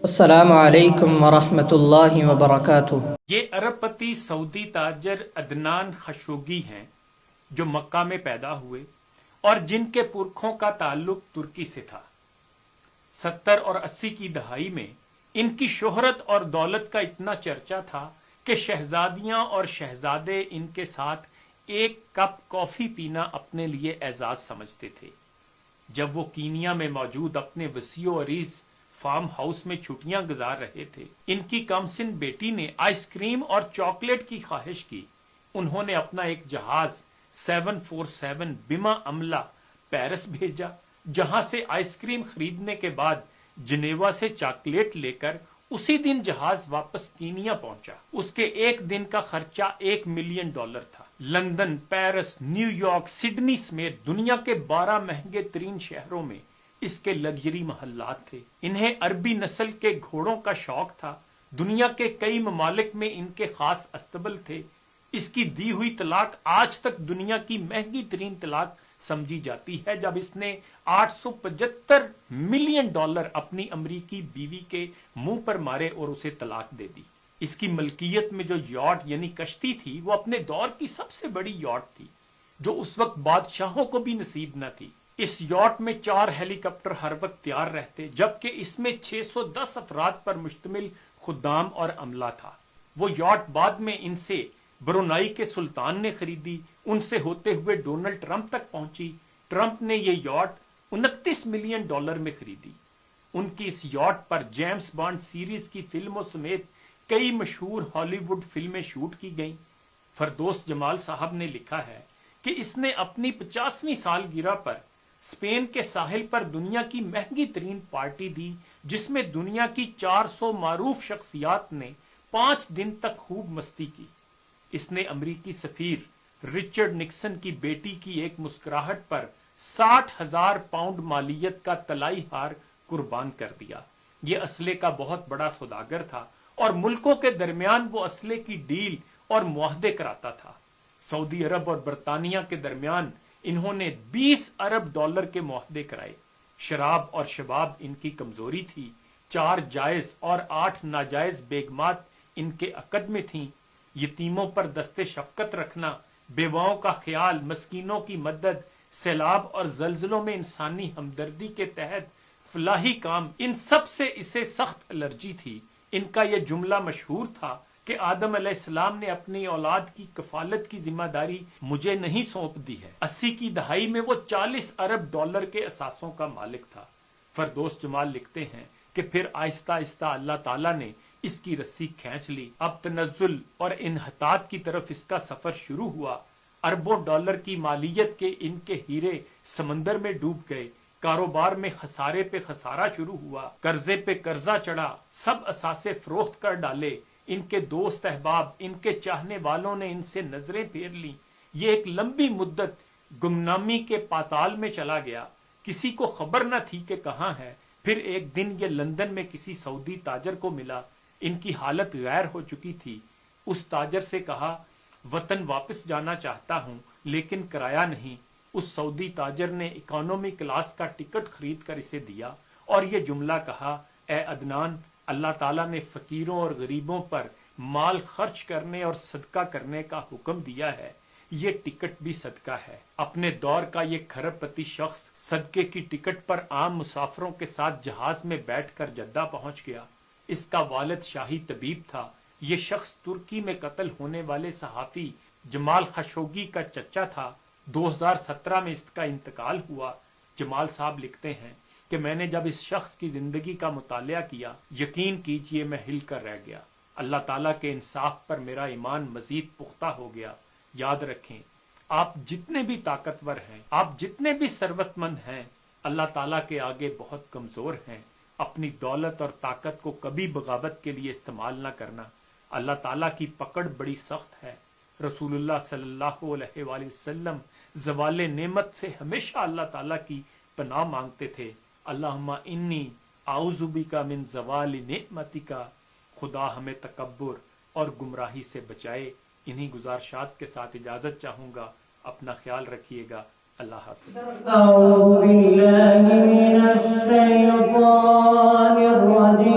السلام علیکم ورحمۃ اللہ وبرکاتہ۔ یہ ارب پتی سعودی تاجر عدنان خشوگی ہیں جو مکہ میں پیدا ہوئے اور جن کے پرکھوں کا تعلق ترکی سے تھا۔ 70 اور 80 کی دہائی میں ان کی شہرت اور دولت کا اتنا چرچا تھا کہ شہزادیاں اور شہزادے ان کے ساتھ ایک کپ کافی پینا اپنے لیے اعزاز سمجھتے تھے۔ جب وہ کینیا میں موجود اپنے وسیع و عریض فارم ہاؤس میں چھٹیاں گزار رہے تھے، ان کی کمسن بیٹی نے آئس کریم اور چاکلیٹ کی خواہش کی۔ انہوں نے اپنا ایک جہاز 747 بما عملہ پیرس بھیجا، جہاں سے آئس کریم خریدنے کے بعد جنیوا سے چاکلیٹ لے کر اسی دن جہاز واپس کینیا پہنچا۔ اس کے ایک دن کا خرچہ $1 ملین تھا۔ London, Paris, new York, Sydney سمیت دنیا کے 12 مہنگے ترین شہروں میں اس کے لگژری محلات تھے۔ انہیں عربی نسل کے گھوڑوں کا شوق تھا۔ دنیا کے کئی ممالک میں ان کے خاص استبل تھے۔ اس کی دی ہوئی طلاق آج تک دنیا کی مہنگی ترین طلاق سمجھی جاتی ہے، جب اس نے $875 ملین اپنی امریکی بیوی کے منہ پر مارے اور اسے طلاق دے دی۔ اس کی ملکیت میں جو یاٹ یعنی کشتی تھی، وہ اپنے دور کی سب سے بڑی یاٹ تھی، جو اس وقت بادشاہوں کو بھی نصیب نہ تھی۔ اس یاٹ میں 4 ہیلی کاپٹر ہر وقت تیار رہتے، جبکہ اس میں 610 افراد پر مشتمل خدام اور عملہ تھا۔ وہ یاٹ بعد میں ان سے برونائی کے سلطان نے خریدی، ان سے ہوتے ہوئے ڈونلڈ ٹرمپ تک پہنچی۔ ٹرمپ نے یہ یاٹ $29 ملین میں خریدی۔ ان کی اس یاٹ پر جیمز بانڈ سیریز کی فلموں سمیت کئی مشہور ہالی ووڈ فلمیں شوٹ کی گئیں۔ فردوس جمال صاحب نے لکھا ہے کہ اس نے اپنی 50ویں سالگرہ پر اسپین کے ساحل پر دنیا کی مہنگی ترین پارٹی دی، جس میں دنیا کی 400 معروف شخصیات نے 5 دن تک خوب مستی کی۔ اس نے امریکی سفیر رچرڈ نکسن کی بیٹی کی ایک مسکراہٹ پر 60,000 پاؤنڈ مالیت کا طلائی ہار قربان کر دیا۔ یہ اسلحے کا بہت بڑا سوداگر تھا اور ملکوں کے درمیان وہ اسلحے کی ڈیل اور معاہدے کراتا تھا۔ سعودی عرب اور برطانیہ کے درمیان انہوں نے $20 ارب کے معاہدے کرائے۔ شراب اور شباب ان کی کمزوری تھی۔ 4 جائز اور 8 ناجائز بیگمات ان کے عقد میں تھیں۔ یتیموں پر دست شفقت رکھنا، بیواؤں کا خیال، مسکینوں کی مدد، سیلاب اور زلزلوں میں انسانی ہمدردی کے تحت فلاحی کام، ان سب سے اسے سخت الرجی تھی۔ ان کا یہ جملہ مشہور تھا کہ آدم علیہ السلام نے اپنی اولاد کی کفالت کی ذمہ داری مجھے نہیں سونپ دی ہے۔ 80 کی دہائی میں وہ $40 ارب کے اثاثوں کا مالک تھا۔ فردوس جمال لکھتے ہیں کہ پھر آہستہ آہستہ اللہ تعالیٰ نے اس کی رسی کھینچ لی۔ اب تنزل اور انحطاط کی طرف اس کا سفر شروع ہوا۔ اربوں ڈالر کی مالیت کے ان کے ہیرے سمندر میں ڈوب گئے۔ کاروبار میں خسارے پہ خسارہ شروع ہوا، قرضے پہ قرضہ چڑھا، سب اثاثے فروخت کر ڈالے۔ ان کے دوست احباب، ان کے چاہنے والوں نے ان سے نظریں پھیر لیں۔ یہ ایک لمبی مدت گمنامی کے پاتال میں چلا گیا۔ کسی کو خبر نہ تھی کہ کہاں ہے۔ پھر ایک دن یہ لندن میں کسی سعودی تاجر کو ملا۔ ان کی حالت غیر ہو چکی تھی۔ اس تاجر سے کہا، وطن واپس جانا چاہتا ہوں لیکن کرایہ نہیں۔ اس سعودی تاجر نے اکانومی کلاس کا ٹکٹ خرید کر اسے دیا اور یہ جملہ کہا، اے عدنان، اللہ تعالیٰ نے فقیروں اور غریبوں پر مال خرچ کرنے اور صدقہ کرنے کا حکم دیا ہے، یہ ٹکٹ بھی صدقہ ہے۔ اپنے دور کا یہ کھرب پتی شخص صدقے کی ٹکٹ پر عام مسافروں کے ساتھ جہاز میں بیٹھ کر جدہ پہنچ گیا۔ اس کا والد شاہی طبیب تھا۔ یہ شخص ترکی میں قتل ہونے والے صحافی جمال خشوگی کا چچا تھا۔ 2017 میں اس کا انتقال ہوا۔ جمال صاحب لکھتے ہیں کہ میں نے جب اس شخص کی زندگی کا مطالعہ کیا، یقین کیجئے میں ہل کر رہ گیا۔ اللہ تعالیٰ کے انصاف پر میرا ایمان مزید پختہ ہو گیا۔ یاد رکھیں، آپ جتنے بھی طاقتور ہیں، آپ جتنے بھی ثروت مند ہیں، اللہ تعالیٰ کے آگے بہت کمزور ہیں۔ اپنی دولت اور طاقت کو کبھی بغاوت کے لیے استعمال نہ کرنا۔ اللہ تعالیٰ کی پکڑ بڑی سخت ہے۔ رسول اللہ صلی اللہ علیہ وآلہ وسلم زوال نعمت سے ہمیشہ اللہ تعالیٰ کی پناہ مانگتے تھے۔ اللہم انی اعوذ بک من زوال نعمتک۔ خدا ہمیں تکبر اور گمراہی سے بچائے۔ انہی گزارشات کے ساتھ اجازت چاہوں گا۔ اپنا خیال رکھیے گا۔ اللہ حافظ۔ اعوذ باللہ من الشیطان الرجیم۔